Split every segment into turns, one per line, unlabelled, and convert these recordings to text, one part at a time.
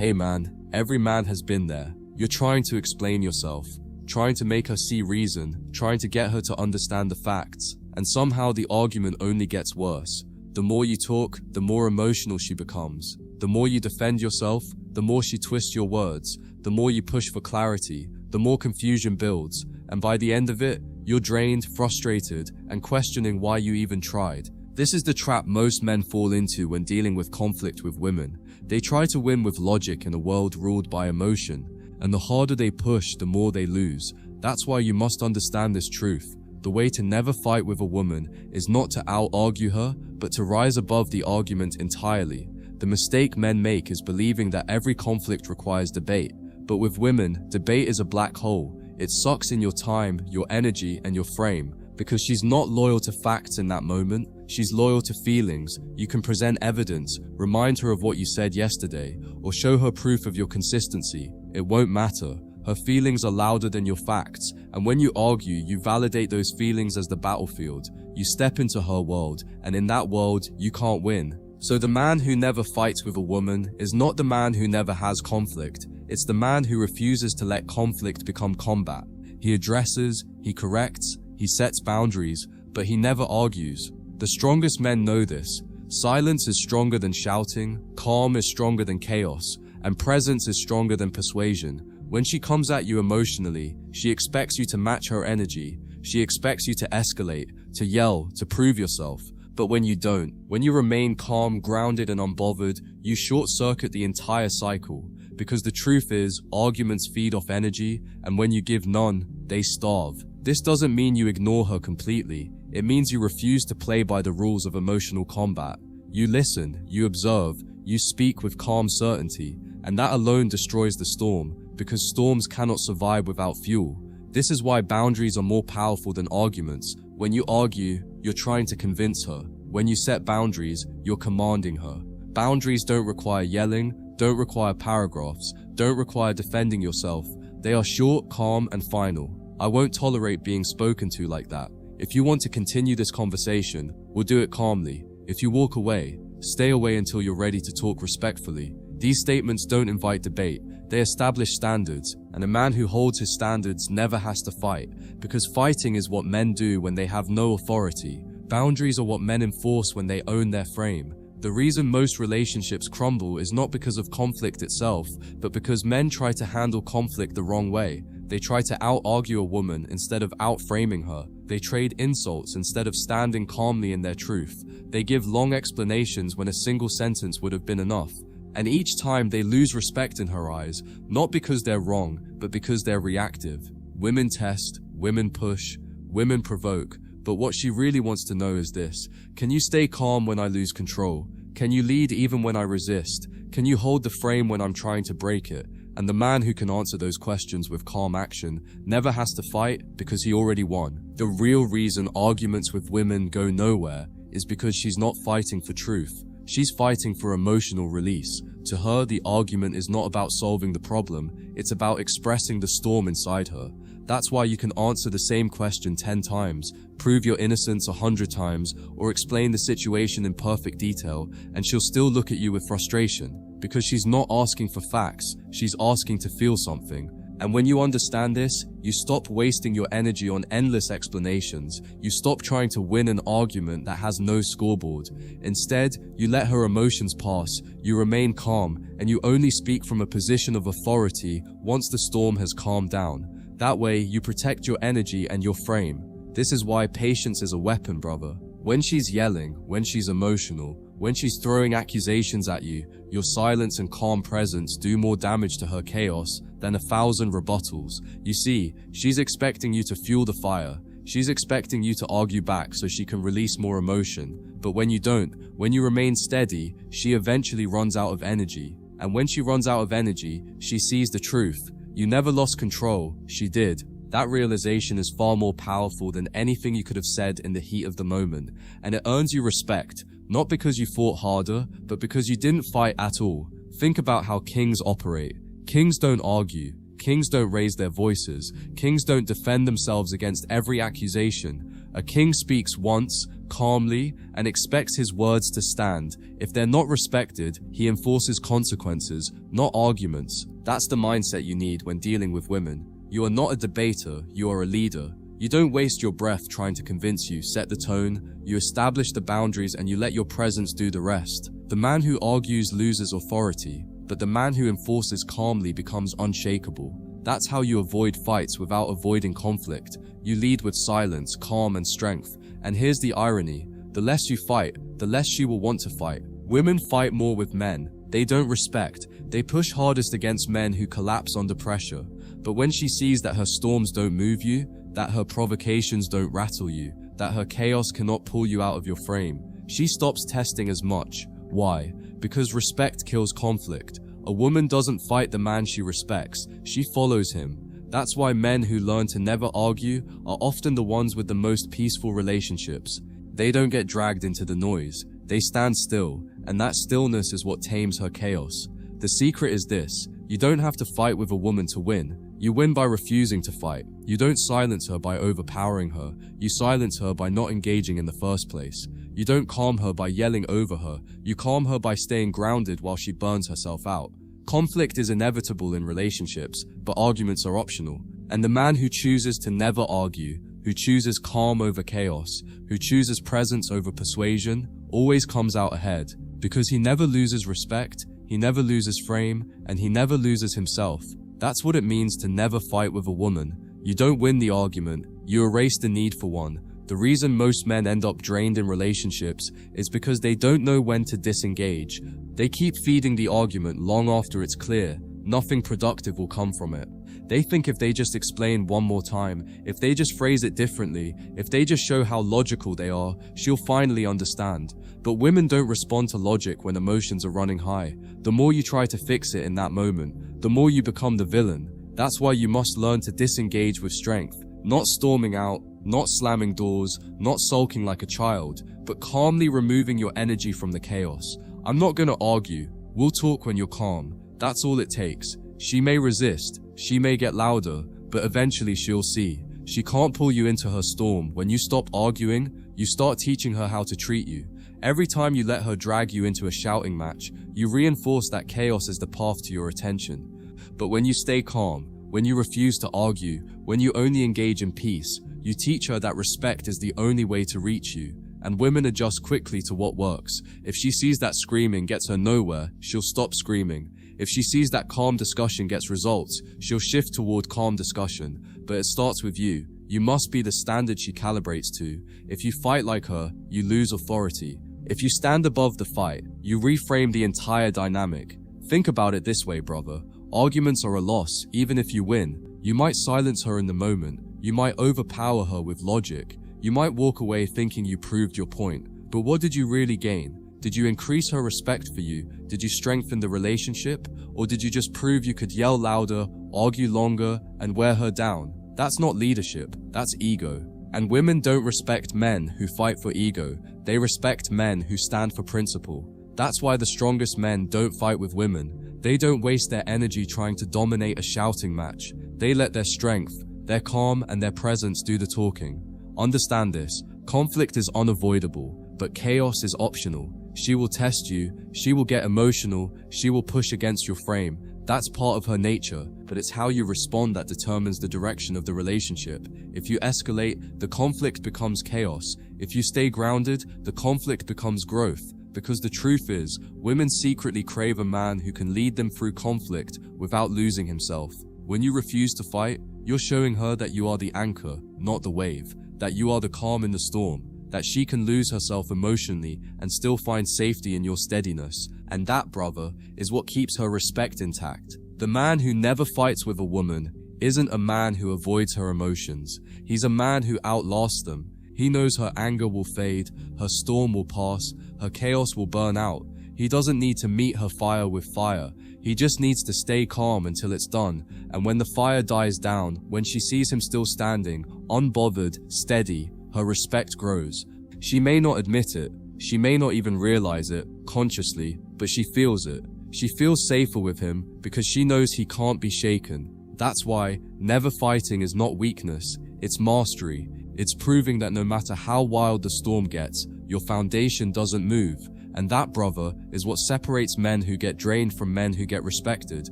Hey man, every man has been there. You're trying to explain yourself, trying to make her see reason, trying to get her to understand the facts, and somehow the argument only gets worse. The more you talk, the more emotional she becomes. The more you defend yourself, the more she twists your words. The more you push for clarity, the more confusion builds, and by the end of it, you're drained, frustrated, and questioning why you even tried. This is the trap most men fall into when dealing with conflict with women. They try to win with logic in a world ruled by emotion, and the harder they push, the more they lose. That's why you must understand this truth. The way to never fight with a woman is not to out-argue her, but to rise above the argument entirely. The mistake men make is believing that every conflict requires debate. But with women, debate is a black hole. It sucks in your time, your energy, and your frame. Because she's not loyal to facts in that moment, she's loyal to feelings. You can present evidence, remind her of what you said yesterday, or show her proof of your consistency. It won't matter. Her feelings are louder than your facts, and when you argue, you validate those feelings as the battlefield. You step into her world, and in that world, you can't win. So the man who never fights with a woman is not the man who never has conflict. It's the man who refuses to let conflict become combat. He addresses, he corrects, he sets boundaries, but he never argues. The strongest men know this. Silence is stronger than shouting, calm is stronger than chaos, and presence is stronger than persuasion. When she comes at you emotionally, she expects you to match her energy. She expects you to escalate, to yell, to prove yourself. But when you don't, when you remain calm, grounded, and unbothered, you short-circuit the entire cycle. Because the truth is, arguments feed off energy, and when you give none, they starve. This doesn't mean you ignore her completely. It means you refuse to play by the rules of emotional combat. You listen, you observe, you speak with calm certainty, and that alone destroys the storm, because storms cannot survive without fuel. This is why boundaries are more powerful than arguments. When you argue, you're trying to convince her. When you set boundaries, you're commanding her. Boundaries don't require yelling, don't require paragraphs, don't require defending yourself. They are short, calm, and final. I won't tolerate being spoken to like that. If you want to continue this conversation, we'll do it calmly. If you walk away, stay away until you're ready to talk respectfully. These statements don't invite debate. They establish standards, and a man who holds his standards never has to fight, because fighting is what men do when they have no authority. Boundaries are what men enforce when they own their frame. The reason most relationships crumble is not because of conflict itself, but because men try to handle conflict the wrong way. They try to out-argue a woman instead of out-framing her. They trade insults instead of standing calmly in their truth. They give long explanations when a single sentence would have been enough. And each time they lose respect in her eyes, not because they're wrong, but because they're reactive. Women test, women push, women provoke, but what she really wants to know is this: can you stay calm when I lose control? Can you lead even when I resist? Can you hold the frame when I'm trying to break it? And the man who can answer those questions with calm action never has to fight because he already won. The real reason arguments with women go nowhere is because she's not fighting for truth. She's fighting for emotional release. To her, the argument is not about solving the problem, it's about expressing the storm inside her. That's why you can answer the same question 10 times, prove your innocence 100 times, or explain the situation in perfect detail, and she'll still look at you with frustration. Because she's not asking for facts, she's asking to feel something. And when you understand this, you stop wasting your energy on endless explanations. You stop trying to win an argument that has no scoreboard. Instead, you let her emotions pass, you remain calm, and you only speak from a position of authority once the storm has calmed down. That way, you protect your energy and your frame. This is why patience is a weapon, brother. When she's yelling, when she's emotional, when she's throwing accusations at you, your silence and calm presence do more damage to her chaos than 1,000 rebuttals. You see, she's expecting you to fuel the fire. She's expecting you to argue back so she can release more emotion. But when you don't, when you remain steady, she eventually runs out of energy. And when she runs out of energy, she sees the truth. You never lost control, she did. That realization is far more powerful than anything you could have said in the heat of the moment. And it earns you respect. Not because you fought harder, but because you didn't fight at all. Think about how kings operate. Kings don't argue. Kings don't raise their voices. Kings don't defend themselves against every accusation. A king speaks once, calmly, and expects his words to stand. If they're not respected, he enforces consequences, not arguments. That's the mindset you need when dealing with women. You are not a debater, you are a leader. You don't waste your breath trying to convince you, set the tone, you establish the boundaries and you let your presence do the rest. The man who argues loses authority, but the man who enforces calmly becomes unshakable. That's how you avoid fights without avoiding conflict. You lead with silence, calm and strength. And here's the irony, the less you fight, the less she will want to fight. Women fight more with men. They don't respect. They push hardest against men who collapse under pressure. But when she sees that her storms don't move you, that her provocations don't rattle you, that her chaos cannot pull you out of your frame, she stops testing as much. Why? Because respect kills conflict. A woman doesn't fight the man she respects, she follows him. That's why men who learn to never argue are often the ones with the most peaceful relationships. They don't get dragged into the noise, they stand still, and that stillness is what tames her chaos. The secret is this: you don't have to fight with a woman to win. You win by refusing to fight. You don't silence her by overpowering her. You silence her by not engaging in the first place. You don't calm her by yelling over her. You calm her by staying grounded while she burns herself out. Conflict is inevitable in relationships, but arguments are optional. And the man who chooses to never argue, who chooses calm over chaos, who chooses presence over persuasion, always comes out ahead. Because he never loses respect, he never loses frame, and he never loses himself. That's what it means to never fight with a woman. You don't win the argument, you erase the need for one. The reason most men end up drained in relationships is because they don't know when to disengage. They keep feeding the argument long after it's clear. Nothing productive will come from it. They think if they just explain one more time, if they just phrase it differently, if they just show how logical they are, she'll finally understand. But women don't respond to logic when emotions are running high. The more you try to fix it in that moment, the more you become the villain. That's why you must learn to disengage with strength, not storming out, not slamming doors, not sulking like a child, but calmly removing your energy from the chaos. I'm not gonna argue, we'll talk when you're calm. That's all it takes. She may resist, she may get louder, but eventually she'll see. She can't pull you into her storm. When you stop arguing, you start teaching her how to treat you. Every time you let her drag you into a shouting match, you reinforce that chaos as the path to your attention. But when you stay calm, when you refuse to argue, when you only engage in peace, you teach her that respect is the only way to reach you. And women adjust quickly to what works. If she sees that screaming gets her nowhere, she'll stop screaming. If she sees that calm discussion gets results, she'll shift toward calm discussion. But it starts with you. You must be the standard she calibrates to. If you fight like her, you lose authority. If you stand above the fight, you reframe the entire dynamic. Think about it this way, brother. Arguments are a loss, even if you win. You might silence her in the moment. You might overpower her with logic. You might walk away thinking you proved your point. But what did you really gain? Did you increase her respect for you? Did you strengthen the relationship? Or did you just prove you could yell louder, argue longer, and wear her down? That's not leadership, that's ego. And women don't respect men who fight for ego. They respect men who stand for principle. That's why the strongest men don't fight with women. They don't waste their energy trying to dominate a shouting match. They let their strength, their calm, and their presence do the talking. Understand this, conflict is unavoidable, but chaos is optional. She will test you, she will get emotional, she will push against your frame. That's part of her nature, but it's how you respond that determines the direction of the relationship. If you escalate, the conflict becomes chaos. If you stay grounded, the conflict becomes growth. Because the truth is, women secretly crave a man who can lead them through conflict without losing himself. When you refuse to fight, you're showing her that you are the anchor, not the wave, that you are the calm in the storm, that she can lose herself emotionally and still find safety in your steadiness. And that, brother, is what keeps her respect intact. The man who never fights with a woman isn't a man who avoids her emotions. He's a man who outlasts them. He knows her anger will fade, her storm will pass, her chaos will burn out. He doesn't need to meet her fire with fire. He just needs to stay calm until it's done. And when the fire dies down, when she sees him still standing, unbothered, steady, her respect grows. She may not admit it, she may not even realize it consciously, but she feels it. She feels safer with him because she knows he can't be shaken. That's why never fighting is not weakness, it's mastery. It's proving that no matter how wild the storm gets, your foundation doesn't move. And that, brother, is what separates men who get drained from men who get respected.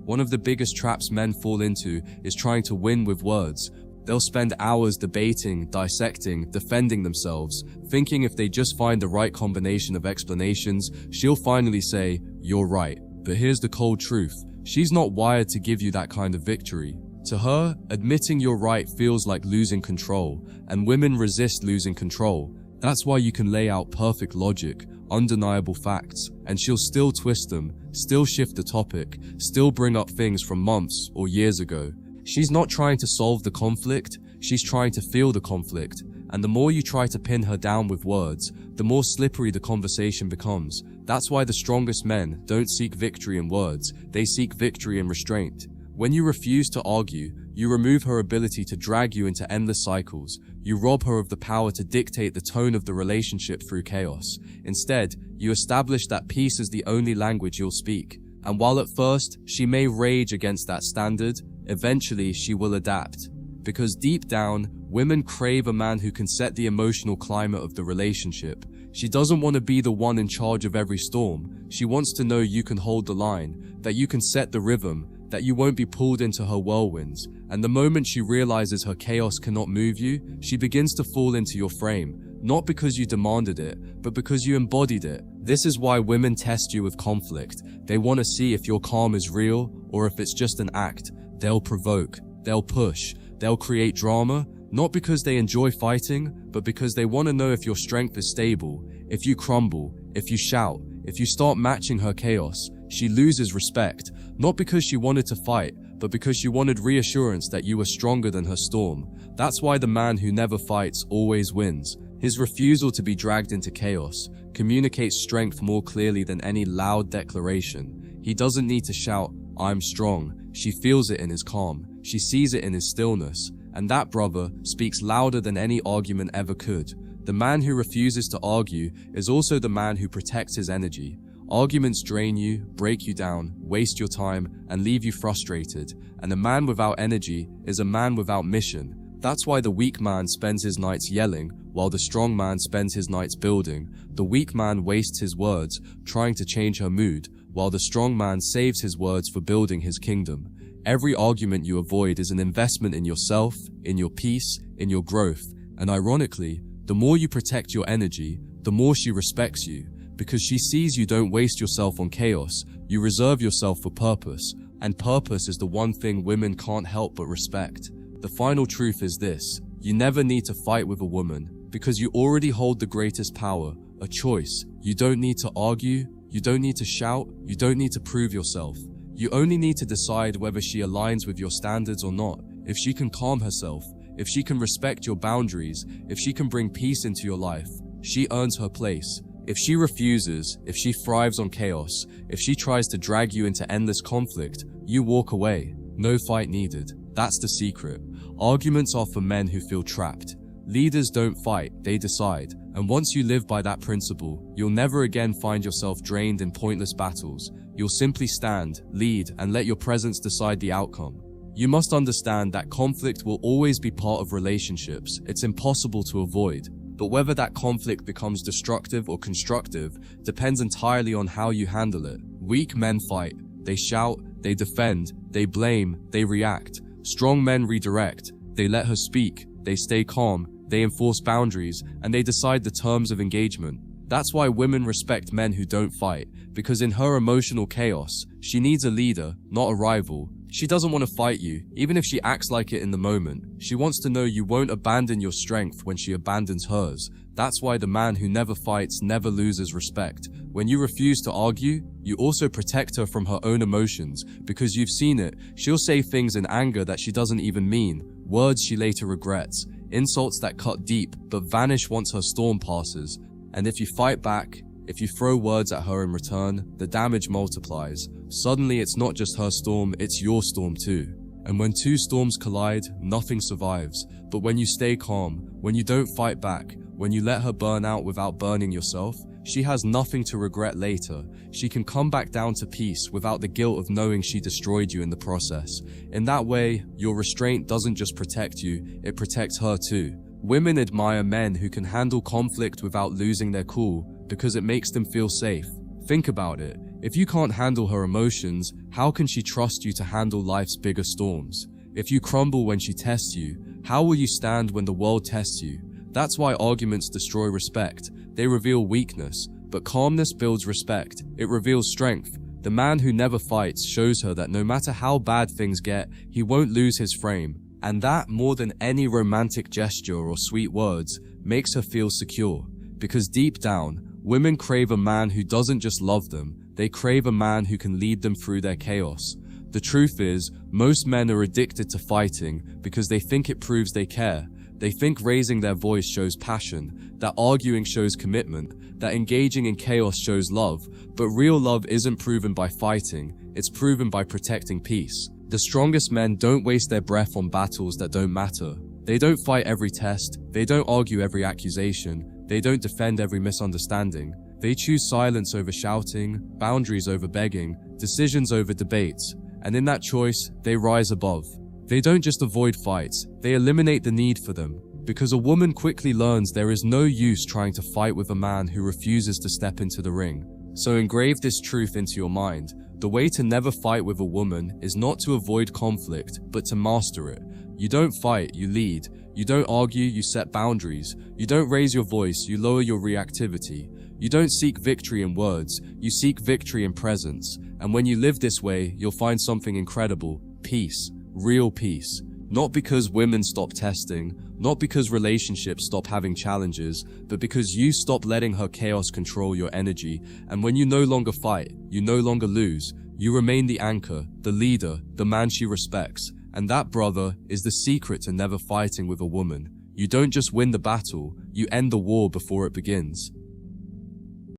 One of the biggest traps men fall into is trying to win with words. They'll spend hours debating, dissecting, defending themselves, thinking if they just find the right combination of explanations, she'll finally say, "You're right." But here's the cold truth. She's not wired to give you that kind of victory. To her, admitting you're right feels like losing control, and women resist losing control. That's why you can lay out perfect logic, undeniable facts, and she'll still twist them, still shift the topic, still bring up things from months or years ago. She's not trying to solve the conflict, she's trying to feel the conflict, and the more you try to pin her down with words, the more slippery the conversation becomes. That's why the strongest men don't seek victory in words, they seek victory in restraint. When you refuse to argue, you remove her ability to drag you into endless cycles. You rob her of the power to dictate the tone of the relationship through chaos. Instead, you establish that peace is the only language you'll speak. And while at first, she may rage against that standard, eventually she will adapt. Because deep down, women crave a man who can set the emotional climate of the relationship. She doesn't want to be the one in charge of every storm. She wants to know you can hold the line, that you can set the rhythm, that you won't be pulled into her whirlwinds. And the moment she realizes her chaos cannot move you, she begins to fall into your frame. Not because you demanded it, but because you embodied it. This is why women test you with conflict. They want to see if your calm is real or if it's just an act. They'll provoke, they'll push, they'll create drama, not because they enjoy fighting, but because they want to know if your strength is stable. If you crumble, if you shout, if you start matching her chaos, she loses respect, not because she wanted to fight, but because she wanted reassurance that you were stronger than her storm. That's why the man who never fights always wins. His refusal to be dragged into chaos communicates strength more clearly than any loud declaration. He doesn't need to shout, "I'm strong." She feels it in his calm. She sees it in his stillness. And that, brother, speaks louder than any argument ever could. The man who refuses to argue is also the man who protects his energy. Arguments drain you, break you down, waste your time, and leave you frustrated. And a man without energy is a man without mission. That's why the weak man spends his nights yelling, while the strong man spends his nights building. The weak man wastes his words, trying to change her mood, while the strong man saves his words for building his kingdom. Every argument you avoid is an investment in yourself, in your peace, in your growth. And ironically, the more you protect your energy, the more she respects you. Because she sees you don't waste yourself on chaos, you reserve yourself for purpose. And purpose is the one thing women can't help but respect. The final truth is this: you never need to fight with a woman, because you already hold the greatest power, a choice. You don't need to argue, you don't need to shout, you don't need to prove yourself. You only need to decide whether she aligns with your standards or not. If she can calm herself, if she can respect your boundaries, if she can bring peace into your life, she earns her place. If she refuses, if she thrives on chaos, if she tries to drag you into endless conflict, you walk away. No fight needed. That's the secret. Arguments are for men who feel trapped. Leaders don't fight, they decide. And once you live by that principle, you'll never again find yourself drained in pointless battles. You'll simply stand, lead, and let your presence decide the outcome. You must understand that conflict will always be part of relationships. It's impossible to avoid. But whether that conflict becomes destructive or constructive depends entirely on how you handle it. Weak men fight. They shout, they defend, they blame, they react. Strong men redirect. They let her speak, they stay calm, they enforce boundaries, and they decide the terms of engagement. That's why women respect men who don't fight, because in her emotional chaos, she needs a leader, not a rival. She doesn't want to fight you, even if she acts like it in the moment. She wants to know you won't abandon your strength when she abandons hers. That's why the man who never fights never loses respect. When you refuse to argue, you also protect her from her own emotions, because you've seen it. She'll say things in anger that she doesn't even mean, words she later regrets, insults that cut deep but vanish once her storm passes. And if you fight back, if you throw words at her in return, the damage multiplies. Suddenly it's not just her storm, it's your storm too. And when two storms collide, nothing survives. But when you stay calm, when you don't fight back, when you let her burn out without burning yourself, she has nothing to regret later. She can come back down to peace without the guilt of knowing she destroyed you in the process. In that way, your restraint doesn't just protect you, it protects her too. Women admire men who can handle conflict without losing their cool because it makes them feel safe. Think about it. If you can't handle her emotions, how can she trust you to handle life's bigger storms? If you crumble when she tests you, how will you stand when the world tests you? That's why arguments destroy respect. They reveal weakness, but calmness builds respect. It reveals strength. The man who never fights shows her that no matter how bad things get, he won't lose his frame. And that, more than any romantic gesture or sweet words, makes her feel secure. Because deep down, women crave a man who doesn't just love them, they crave a man who can lead them through their chaos. The truth is, most men are addicted to fighting because they think it proves they care. They think raising their voice shows passion, that arguing shows commitment, that engaging in chaos shows love, but real love isn't proven by fighting, it's proven by protecting peace. The strongest men don't waste their breath on battles that don't matter. They don't fight every test, they don't argue every accusation, they don't defend every misunderstanding. They choose silence over shouting, boundaries over begging, decisions over debates, and in that choice, they rise above. They don't just avoid fights, they eliminate the need for them. Because a woman quickly learns there is no use trying to fight with a man who refuses to step into the ring. So engrave this truth into your mind. The way to never fight with a woman is not to avoid conflict, but to master it. You don't fight, you lead. You don't argue, you set boundaries. You don't raise your voice, you lower your reactivity. You don't seek victory in words, you seek victory in presence. And when you live this way, you'll find something incredible. Peace. Real peace. Not because women stop testing, not because relationships stop having challenges, but because you stop letting her chaos control your energy. And when you no longer fight, you no longer lose. You remain the anchor, the leader, the man she respects. And that, brother, is the secret to never fighting with a woman. You don't just win the battle, you end the war before it begins.